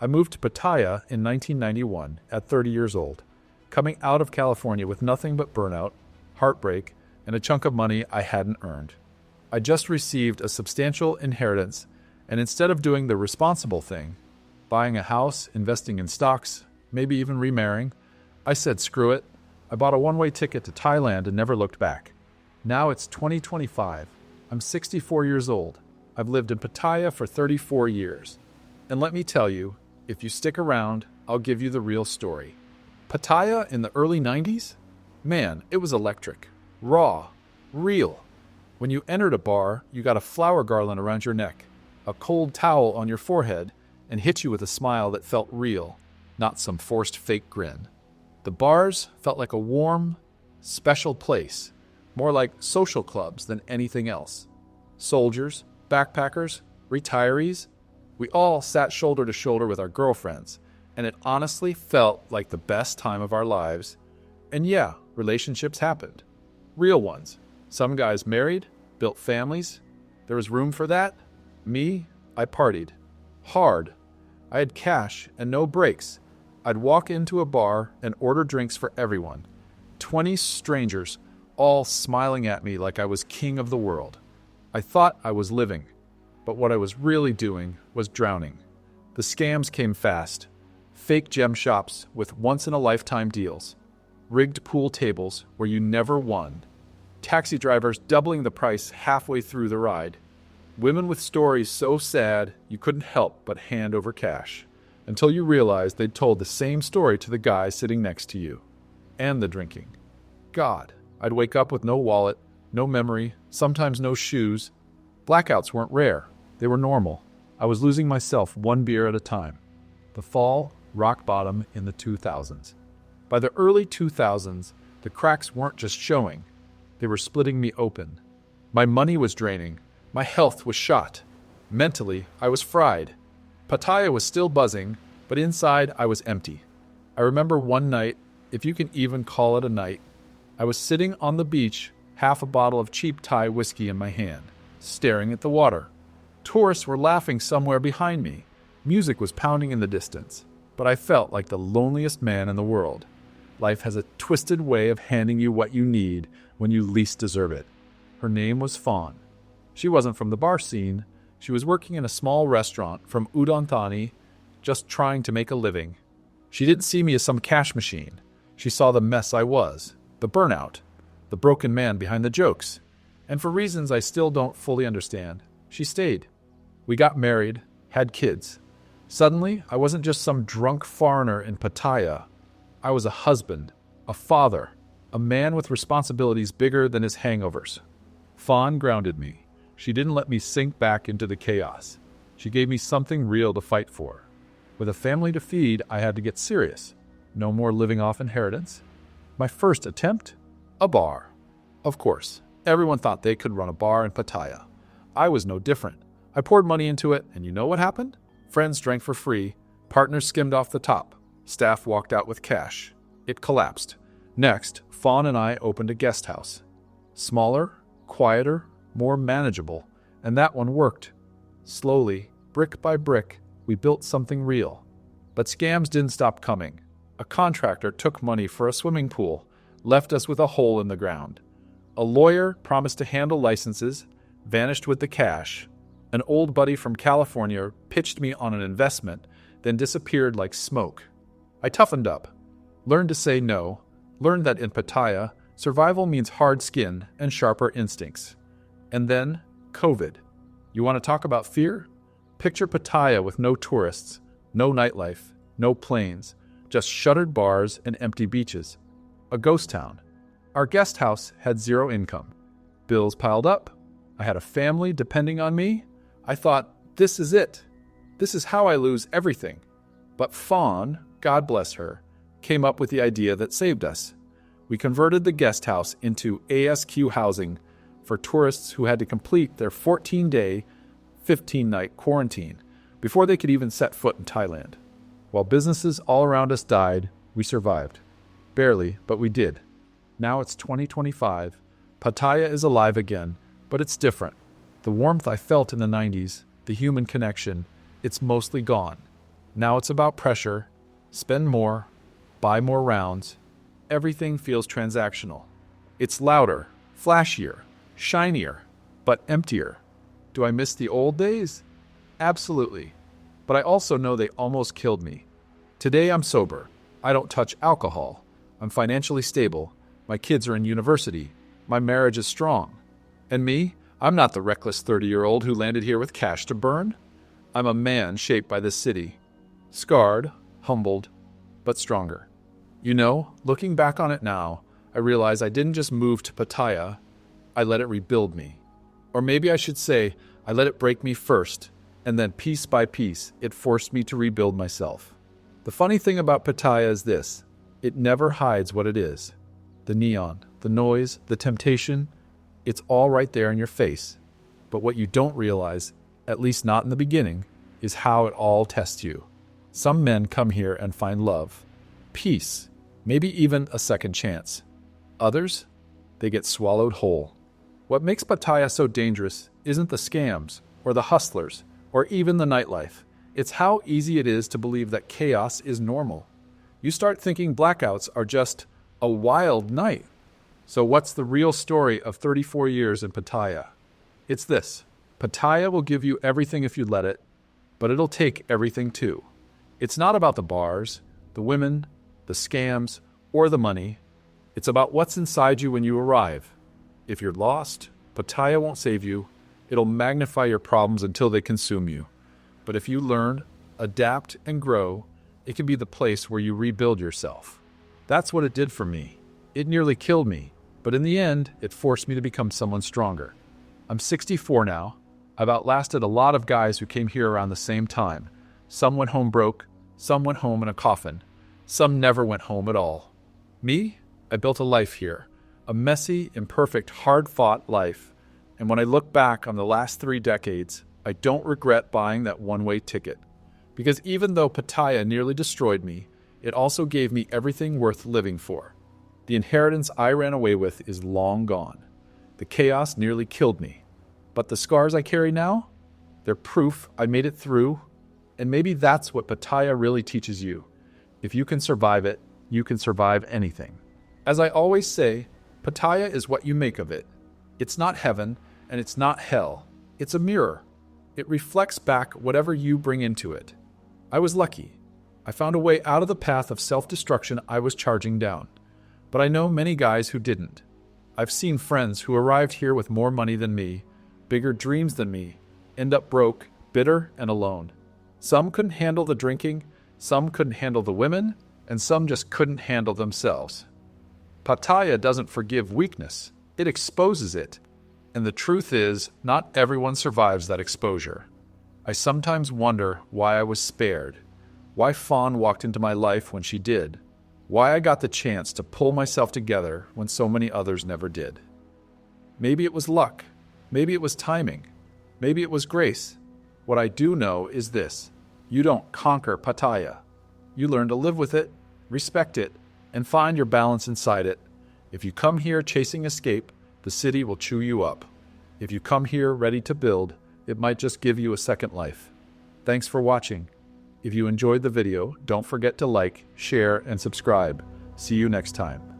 I moved to Pattaya in 1991 at 30 years old, coming out of California with nothing but burnout, heartbreak, and a chunk of money I hadn't earned. I just received a substantial inheritance, and instead of doing the responsible thing, buying a house, investing in stocks, maybe even remarrying, I said screw it. I bought a one-way ticket to Thailand and never looked back. Now it's 2025. I'm 64 years old. I've lived in Pattaya for 34 years. And let me tell you, if you stick around, I'll give you the real story. Pattaya in the early 90s? Man, it was electric, raw, real. When you entered a bar, you got a flower garland around your neck, a cold towel on your forehead, and hit you with a smile that felt real, not some forced fake grin. The bars felt like a warm, special place, more like social clubs than anything else. Soldiers, backpackers, retirees, we all sat shoulder to shoulder with our girlfriends, and it honestly felt like the best time of our lives. And yeah, relationships happened. Real ones. Some guys married, built families. There was room for that. Me, I partied. Hard. I had cash and no breaks. I'd walk into a bar and order drinks for everyone. 20 strangers, all smiling at me like I was king of the world. I thought I was living, but what I was really doing was drowning. The scams came fast. Fake gem shops with once-in-a-lifetime deals. Rigged pool tables where you never won. Taxi drivers doubling the price halfway through the ride. Women with stories so sad you couldn't help but hand over cash. Until you realized they'd told the same story to the guy sitting next to you. And the drinking. God, I'd wake up with no wallet, no memory, sometimes no shoes. Blackouts weren't rare. They were normal. I was losing myself one beer at a time. The fall, rock bottom in the 2000s. By the early 2000s, the cracks weren't just showing. They were splitting me open. My money was draining. My health was shot. Mentally, I was fried. Pattaya was still buzzing, but inside I was empty. I remember one night, if you can even call it a night, I was sitting on the beach, half a bottle of cheap Thai whiskey in my hand, staring at the water. Tourists were laughing somewhere behind me. Music was pounding in the distance, but I felt like the loneliest man in the world. Life has a twisted way of handing you what you need when you least deserve it. Her name was Fawn. She wasn't from the bar scene. She was working in a small restaurant from Udon Thani, just trying to make a living. She didn't see me as some cash machine. She saw the mess I was, the burnout, the broken man behind the jokes. And for reasons I still don't fully understand, she stayed. We got married, had kids. Suddenly, I wasn't just some drunk foreigner in Pattaya. I was a husband, a father, a man with responsibilities bigger than his hangovers. Fawn grounded me. She didn't let me sink back into the chaos. She gave me something real to fight for. With a family to feed, I had to get serious. No more living off inheritance. My first attempt? A bar. Of course, everyone thought they could run a bar in Pattaya. I was no different. I poured money into it, and you know what happened? Friends drank for free, partners skimmed off the top, staff walked out with cash. It collapsed. Next, Fawn and I opened a guesthouse. Smaller, quieter, more manageable, and that one worked. Slowly, brick by brick, we built something real. But scams didn't stop coming. A contractor took money for a swimming pool, left us with a hole in the ground. A lawyer promised to handle licenses, vanished with the cash. An old buddy from California pitched me on an investment, then disappeared like smoke. I toughened up, learned to say no, learned that in Pattaya, survival means hard skin and sharper instincts. And then, COVID. You want to talk about fear? Picture Pattaya with no tourists, no nightlife, no planes, just shuttered bars and empty beaches. A ghost town. Our guest house had zero income. Bills piled up. I had a family depending on me. I thought, this is it. This is how I lose everything. But Fawn, God bless her, came up with the idea that saved us. We converted the guest house into ASQ housing for tourists who had to complete their 14-day, 15-night quarantine before they could even set foot in Thailand. While businesses all around us died, we survived. Barely, but we did. Now it's 2025. Pattaya is alive again, but it's different. The warmth I felt in the 90s, the human connection, it's mostly gone. Now it's about pressure, spend more, buy more rounds. Everything feels transactional. It's louder, flashier, shinier, but emptier. Do I miss the old days? Absolutely. But I also know they almost killed me. Today I'm sober. I don't touch alcohol. I'm financially stable. My kids are in university. My marriage is strong. And me? I'm not the reckless 30-year-old who landed here with cash to burn. I'm a man shaped by this city. Scarred, humbled, but stronger. You know, looking back on it now, I realize I didn't just move to Pattaya, I let it rebuild me. Or maybe I should say, I let it break me first, and then piece by piece, it forced me to rebuild myself. The funny thing about Pattaya is this: it never hides what it is. The neon, the noise, the temptation, it's all right there in your face. But what you don't realize, at least not in the beginning, is how it all tests you. Some men come here and find love, peace, maybe even a second chance. Others, they get swallowed whole. What makes Pattaya so dangerous isn't the scams, or the hustlers, or even the nightlife. It's how easy it is to believe that chaos is normal. You start thinking blackouts are just a wild night. So what's the real story of 34 years in Pattaya? It's this: Pattaya will give you everything if you let it, but it'll take everything too. It's not about the bars, the women, the scams, or the money. It's about what's inside you when you arrive. If you're lost, Pattaya won't save you. It'll magnify your problems until they consume you. But if you learn, adapt, and grow, it can be the place where you rebuild yourself. That's what it did for me. It nearly killed me, but in the end, it forced me to become someone stronger. I'm 64 now. I've outlasted a lot of guys who came here around the same time. Some went home broke, some went home in a coffin, some never went home at all. Me? I built a life here. A messy, imperfect, hard-fought life. And when I look back on the last 3 decades, I don't regret buying that one-way ticket. Because even though Pattaya nearly destroyed me, it also gave me everything worth living for. The inheritance I ran away with is long gone. The chaos nearly killed me. But the scars I carry now? They're proof I made it through. And maybe that's what Pattaya really teaches you. If you can survive it, you can survive anything. As I always say, Pattaya is what you make of it. It's not heaven, and it's not hell. It's a mirror. It reflects back whatever you bring into it. I was lucky. I found a way out of the path of self-destruction I was charging down. But I know many guys who didn't. I've seen friends who arrived here with more money than me, bigger dreams than me, end up broke, bitter, and alone. Some couldn't handle the drinking, some couldn't handle the women, and some just couldn't handle themselves. Pattaya doesn't forgive weakness. It exposes it. And the truth is, not everyone survives that exposure. I sometimes wonder why I was spared, why Fawn walked into my life when she did, why I got the chance to pull myself together when so many others never did. Maybe it was luck. Maybe it was timing. Maybe it was grace. What I do know is this: you don't conquer Pattaya. You learn to live with it, respect it, and find your balance inside it. If you come here chasing escape, the city will chew you up. If you come here ready to build, it might just give you a second life. Thanks for watching. If you enjoyed the video, don't forget to like, share, and subscribe. See you next time.